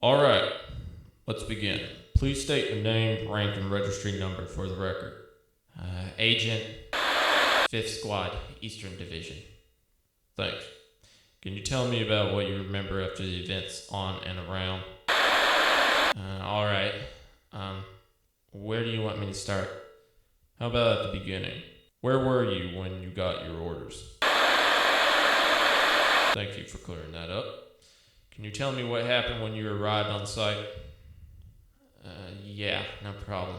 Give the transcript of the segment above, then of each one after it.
Alright, let's begin. Please state your name, rank, and registry number for the record. Agent, 5th Squad, Eastern Division. Thanks. Can you tell me about what you remember after the events on and around? Alright. Where do you want me to start? How about at the beginning? Where were you when you got your orders? Thank you for clearing that up. Can you tell me what happened when you arrived on site? Yeah, no problem.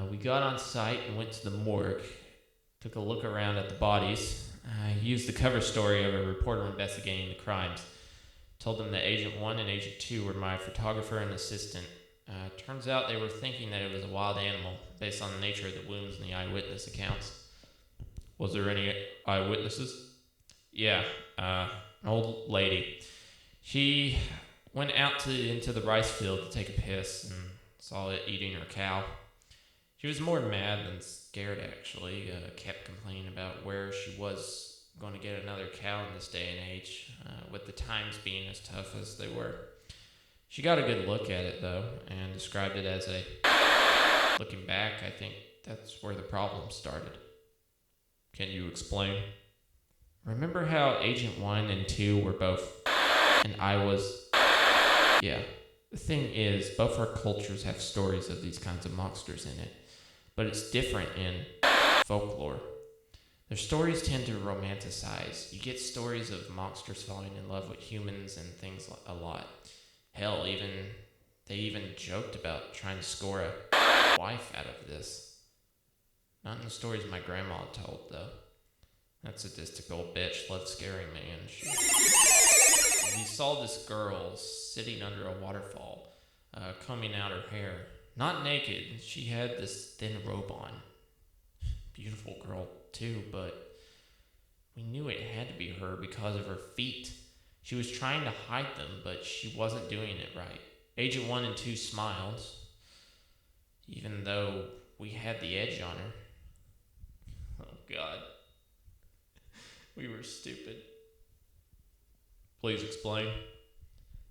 We got on site and went to the morgue. Took a look around at the bodies. I used the cover story of a reporter investigating the crimes. Told them that Agent 1 and Agent 2 were my photographer and assistant. Turns out they were thinking that it was a wild animal, based on the nature of the wounds and the eyewitness accounts. Was there any eyewitnesses? Yeah, an old lady. She went out into the rice field to take a piss and saw it eating her cow. She was more mad than scared, actually. Kept complaining about where she was going to get another cow in this day and age, with the times being as tough as they were. She got a good look at it, though, and described it as a... Looking back, I think that's where the problem started. Can you explain? Remember how Agent 1 and 2 were both... And I was... Yeah. The thing is, both our cultures have stories of these kinds of monsters in it. But it's different in folklore. Their stories tend to romanticize. You get stories of monsters falling in love with humans and things a lot. Hell, they even joked about trying to score a wife out of this. Not in the stories my grandma told, though. That sadistic old bitch loved scaring me, and we saw this girl sitting under a waterfall, combing out her hair. Not naked, she had this thin robe on. Beautiful girl, too, but we knew it had to be her because of her feet. She was trying to hide them, but she wasn't doing it right. Agent 1 and 2 smiled, even though we had the edge on her. Oh, God. We were stupid. Please explain.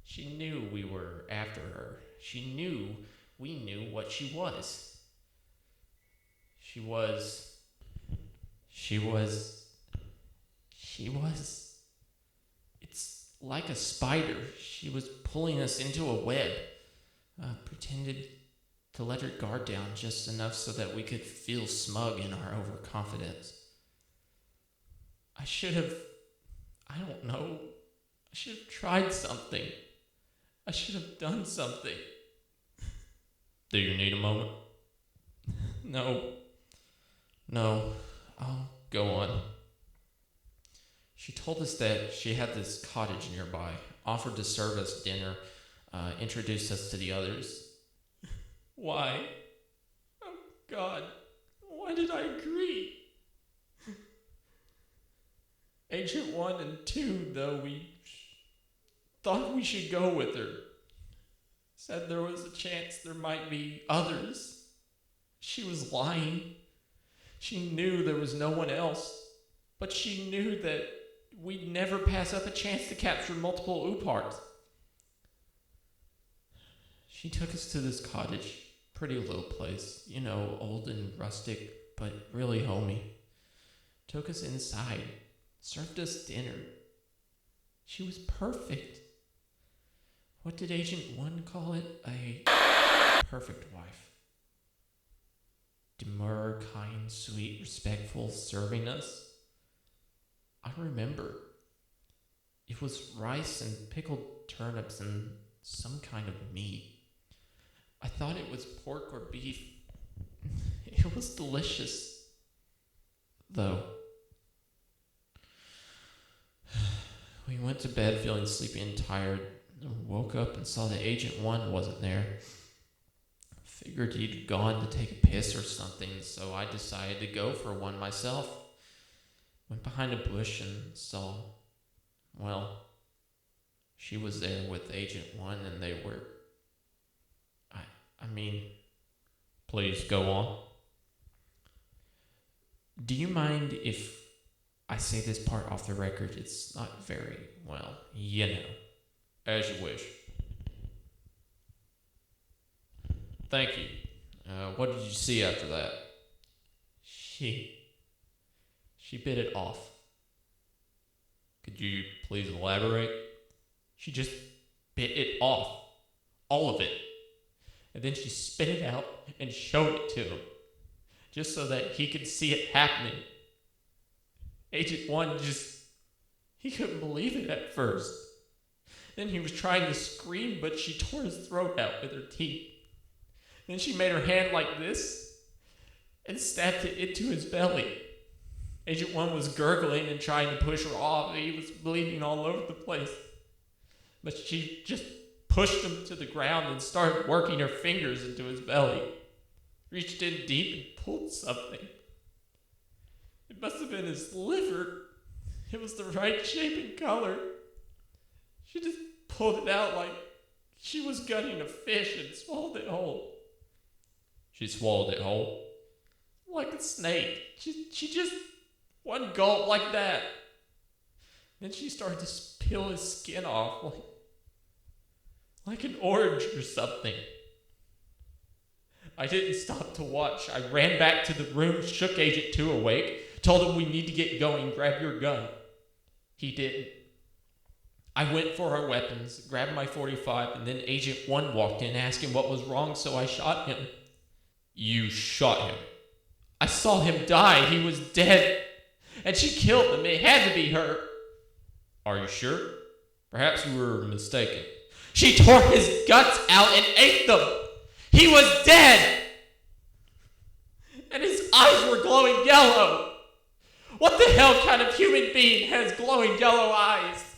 She knew we were after her. She knew we knew what she was. She was... It's like a spider. She was pulling us into a web. Pretended to let her guard down just enough so that we could feel smug in our overconfidence. I don't know. I should have tried something. I should have done something. Do you need a moment? No. I'll go on. She told us that she had this cottage nearby, offered to serve us dinner, introduced us to the others. Why? Oh, God. Why did I agree? Agent 1 and 2, though, we thought we should go with her. Said there was a chance there might be others. She was lying. She knew there was no one else. But she knew that we'd never pass up a chance to capture multiple Uparts. She took us to this cottage. Pretty little place. Old and rustic, but really homey. Took us inside. Served us dinner. She was perfect. What did Agent 1 call it? A perfect wife. Demure, kind, sweet, respectful, serving us. I remember. It was rice and pickled turnips and some kind of meat. I thought it was pork or beef. It was delicious. Though. We went to bed feeling sleepy and tired. Woke up and saw that Agent 1 wasn't there. Figured he'd gone to take a piss or something, so I decided to go for one myself. Went behind a bush and saw... Well, she was there with Agent 1 and they were... Please go on. Do you mind if I say this part off the record? It's not very, as you wish. Thank you. What did you see after that? She bit it off. Could you please elaborate? She just bit it off. All of it. And then she spit it out and showed it to him. Just so that he could see it happening. Agent 1 he couldn't believe it at first. Then he was trying to scream, but she tore his throat out with her teeth. Then she made her hand like this and stabbed it into his belly. Agent 1 was gurgling and trying to push her off. He was bleeding all over the place. But she just pushed him to the ground and started working her fingers into his belly. Reached in deep and pulled something. It must have been his liver. It was the right shape and color. She just pulled it out like she was gutting a fish and swallowed it whole. She swallowed it whole? Like a snake. She just one gulp like that. Then she started to peel his skin off like an orange or something. I didn't stop to watch. I ran back to the room, shook Agent 2 awake, told him we need to get going, grab your gun. He didn't. I went for our weapons, grabbed my .45, and then Agent 1 walked in asking what was wrong, so I shot him. You shot him? I saw him die. He was dead. And she killed him. It had to be her. Are you sure? Perhaps you were mistaken. She tore his guts out and ate them. He was dead. And his eyes were glowing yellow. What the hell kind of human being has glowing yellow eyes?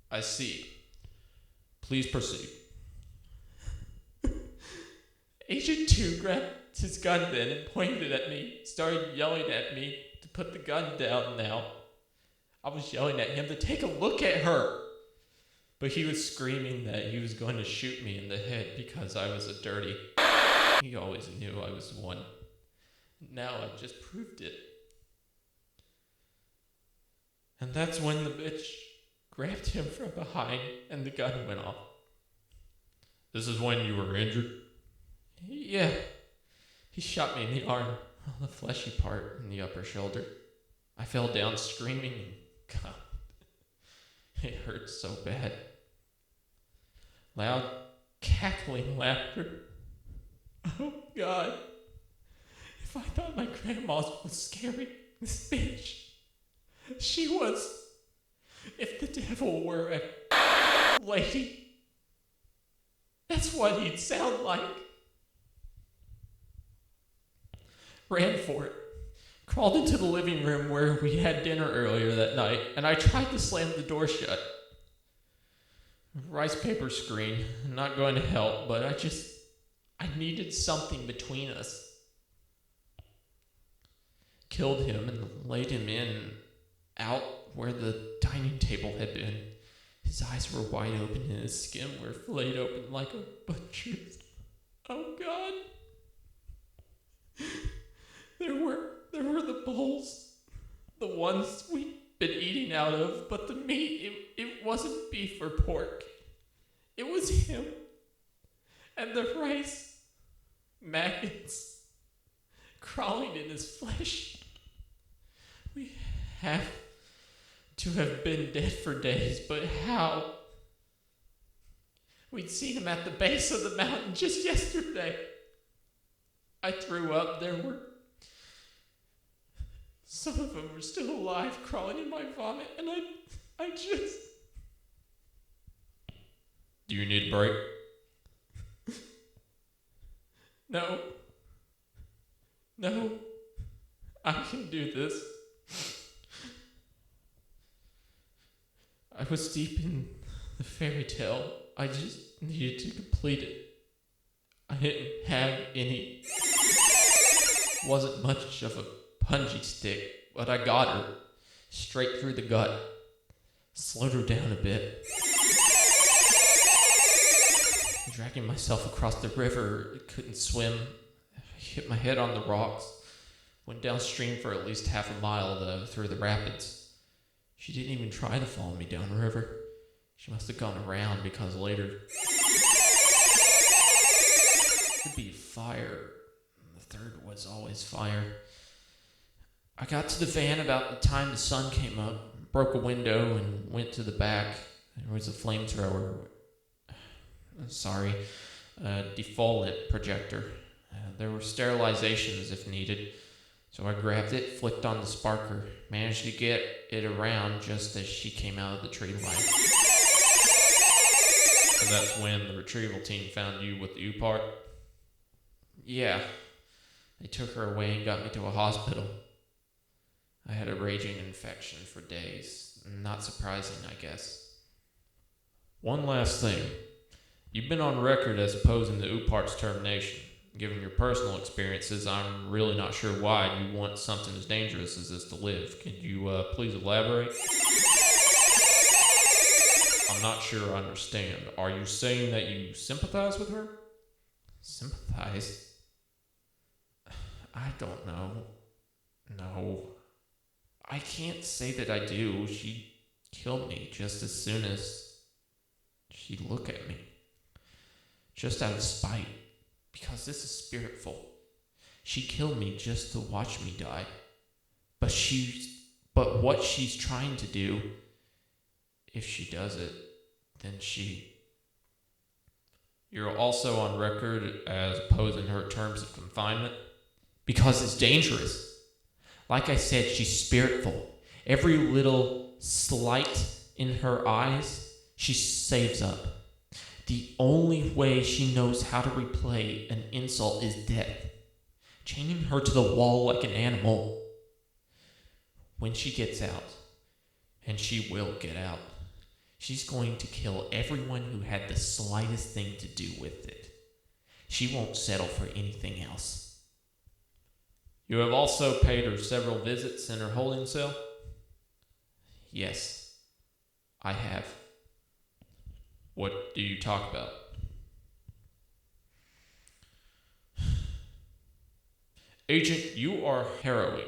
I see. Please proceed. Agent 2 grabbed his gun then and pointed at me, started yelling at me to put the gun down now. I was yelling at him to take a look at her. But he was screaming that he was going to shoot me in the head because I was a dirty. He always knew I was one. Now I just proved it. And that's when the bitch grabbed him from behind and the gun went off. This is when you were injured? Yeah. He shot me in the arm, the fleshy part in the upper shoulder. I fell down screaming and God, it hurt so bad. Loud, cackling laughter. Oh God. If I thought my grandma was scary, this bitch, she was. If the devil were a lady, that's what he'd sound like. Ran for it. Crawled into the living room where we had dinner earlier that night, and I tried to slam the door shut. Rice paper screen, not going to help, but I needed something between us. Killed him and laid him out where the dining table had been. His eyes were wide open and his skin were flayed open like a butcher's. Oh God. There were the bowls, the ones we'd been eating out of, but the meat, it wasn't beef or pork. It was him. And the rice, maggots, crawling in his flesh. We have to have been dead for days, but how? We'd seen him at the base of the mountain just yesterday. I threw up. There were some of them were still alive, crawling in my vomit, and I just... Do you need a break? No. I can do this. I was deep in the fairy tale. I just needed to complete it. I didn't have any. Wasn't much of a punji stick, but I got her straight through the gut. Slowed her down a bit. Dragging myself across the river, couldn't swim. I hit my head on the rocks. Went downstream for at least half a mile through the rapids. She didn't even try to follow me down the river. She must have gone around because later... It'd be fire. The third was always fire. I got to the van about the time the sun came up, broke a window, and went to the back. There was a flamethrower. Defoliant projector. There were sterilizations if needed. So I grabbed it, flicked on the sparker, managed to get it around just as she came out of the tree line. And that's when the retrieval team found you with the U part? Yeah. They took her away and got me to a hospital. I had a raging infection for days. Not surprising, I guess. One last thing. You've been on record as opposing the UPART's termination. Given your personal experiences, I'm really not sure why you want something as dangerous as this to live. Could you please elaborate? I'm not sure I understand. Are you saying that you sympathize with her? Sympathize? I don't know. No. I can't say that I do. She killed me just as soon as she'd look at me. Just out of spite. Because this is spiritful. She killed me just to watch me die. But what she's trying to do, if she does it, then You're also on record as opposing her terms of confinement? Because it's dangerous. Like I said, she's spiritful. Every little slight in her eyes, she saves up. The only way she knows how to replay an insult is death. Chaining her to the wall like an animal. When she gets out, and she will get out, she's going to kill everyone who had the slightest thing to do with it. She won't settle for anything else. You have also paid her several visits in her holding cell? Yes, I have. What do you talk about? Agent, you are harrowing.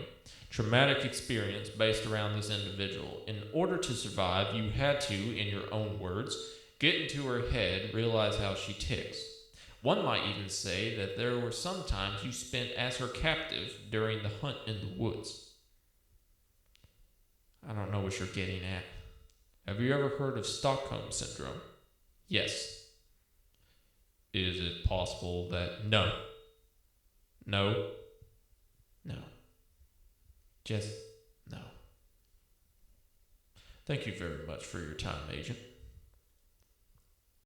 Traumatic experience based around this individual. In order to survive, you had to, in your own words, get into her head, realize how she ticks. One might even say that there were some times you spent as her captive during the hunt in the woods. I don't know what you're getting at. Have you ever heard of Stockholm Syndrome? Yes. Is it possible that... No. Just no. Thank you very much for your time, Agent.